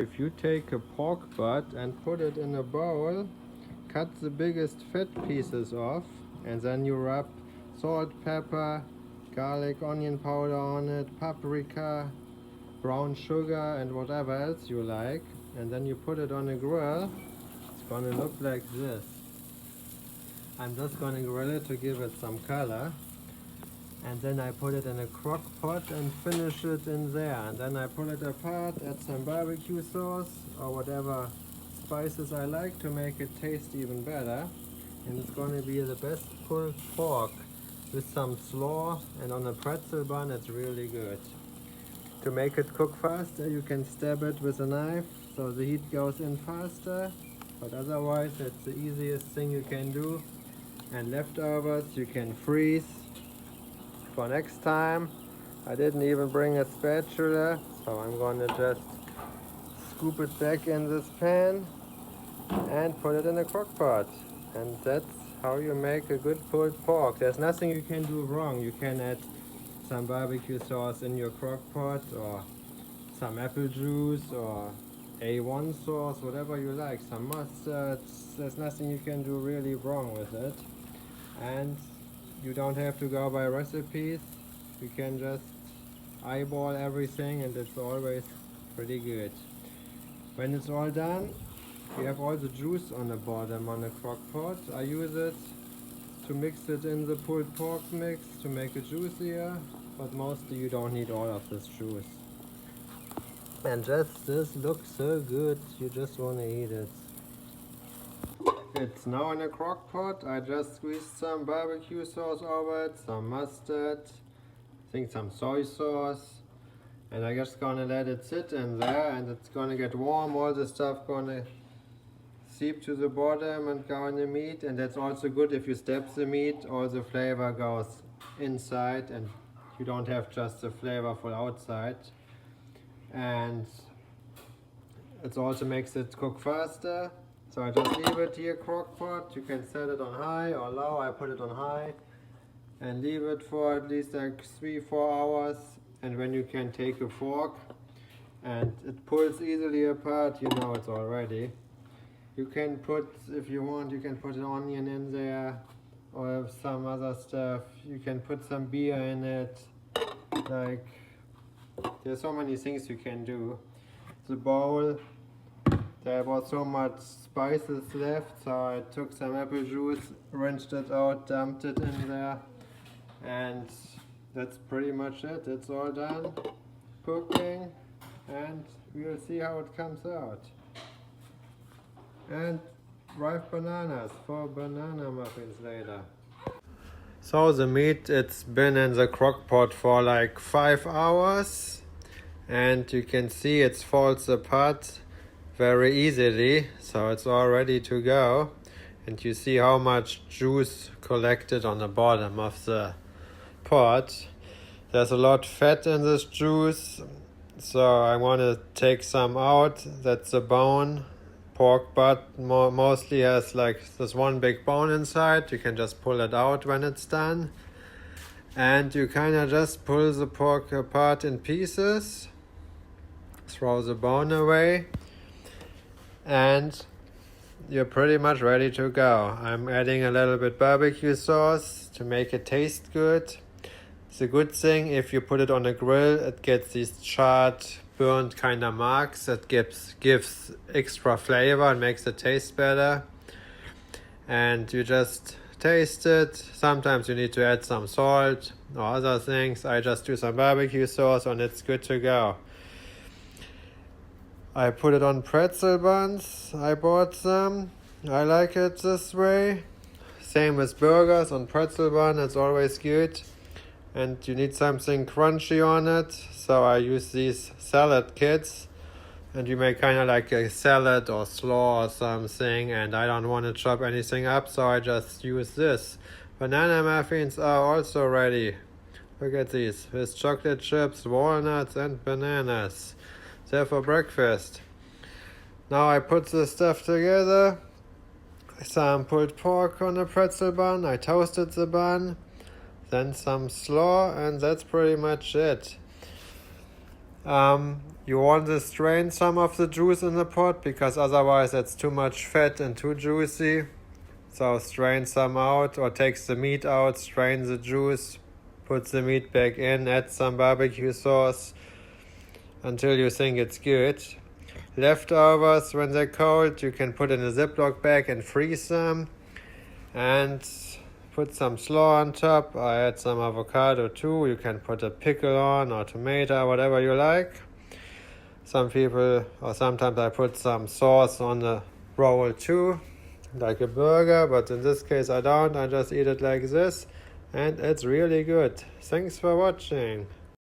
If you take a pork butt and put it in a bowl, cut the biggest fat pieces off, and then you rub salt, pepper, garlic, onion powder on it, paprika, brown sugar, and whatever else you like, and then you put it on a grill. It's gonna look like this. I'm just gonna grill it to give it some color, and then I put it in a crock pot and finish it in there, and then I pull it apart, add some barbecue sauce or whatever spices I like to make it taste even better, and it's gonna be the best pulled pork with some slaw, and on a pretzel bun it's really good. To make it cook faster, you can stab it with a knife so the heat goes in faster, but otherwise it's the easiest thing you can do. And leftovers you can freeze for next time. I didn't even bring a spatula, so I'm gonna just scoop it back in this pan and put it in a crock pot. And that's how you make a good pulled pork. There's nothing you can do wrong. You can add some barbecue sauce in your crock pot, or some apple juice, or A1 sauce, whatever you like, some mustard. There's nothing you can do really wrong with it. And you don't have to go by recipes. You can just eyeball everything, and it's always pretty good. When it's all done, you have all the juice on the bottom on the crock pot. I use it to mix it in the pulled pork mix to make it juicier, but mostly you don't need all of this juice. And just this looks so good, you just want to eat it. It's now in a crock pot. I just squeezed some barbecue sauce over it, some mustard, I think some soy sauce, and I'm just gonna let it sit in there, and it's gonna get warm. All the stuff gonna seep to the bottom and go in the meat, and that's also good if you stab the meat, all the flavor goes inside and you don't have just the flavorful outside. And it also makes it cook faster. So I just leave it here, crock pot. You can set it on high or low. I put it on high and leave it for at least like 3-4 hours. And when you can take a fork and it pulls easily apart, you know it's all ready. You can put, if you want, you can put an onion in there or some other stuff. You can put some beer in it. Like, there's so many things you can do. The bowl, there was so much spices left, so I took some apple juice, rinsed it out, dumped it in there, and that's pretty much it. It's all done cooking, and we'll see how it comes out. And ripe bananas for banana muffins later. So the meat, it's been in the crock pot for like 5 hours, and you can see it falls apart very easily, so it's all ready to go. And you see how much juice collected on the bottom of the pot. There's a lot of fat in this juice, so I want to take some out. That's the bone. Pork butt mostly has like this one big bone inside. You can just pull it out when it's done, and you kind of just pull the pork apart in pieces, throw the bone away, and you're pretty much ready to go. I'm adding a little bit barbecue sauce to make it taste good. It's a good thing if you put it on a grill, it gets these charred, burnt kind of marks. That gives extra flavor and makes it taste better. And you just taste it. Sometimes you need to add some salt or other things. I just do some barbecue sauce and it's good to go. I put it on pretzel buns. I bought some. I like it this way. Same with burgers on pretzel bun. It's always good. And you need something crunchy on it. So I use these salad kits. And you make kind of like a salad or slaw or something. And I don't want to chop anything up, so I just use this. Banana muffins are also ready. Look at these. With chocolate chips, walnuts, and bananas. They're for breakfast. Now I put the stuff together. Some pulled pork on a pretzel bun. I toasted the bun. Then some slaw, and that's pretty much it. You want to strain some of the juice in the pot because otherwise it's too much fat and too juicy. So strain some out or take the meat out, strain the juice, put the meat back in, add some barbecue sauce until you think it's good. Leftovers, when they're cold, you can put in a Ziploc bag and freeze them. And put some slaw on top. I add some avocado too. You can put a pickle on or tomato, whatever you like. Some people, or sometimes I put some sauce on the roll too, like a burger, but in this case I don't. I just eat it like this, and it's really good. Thanks for watching.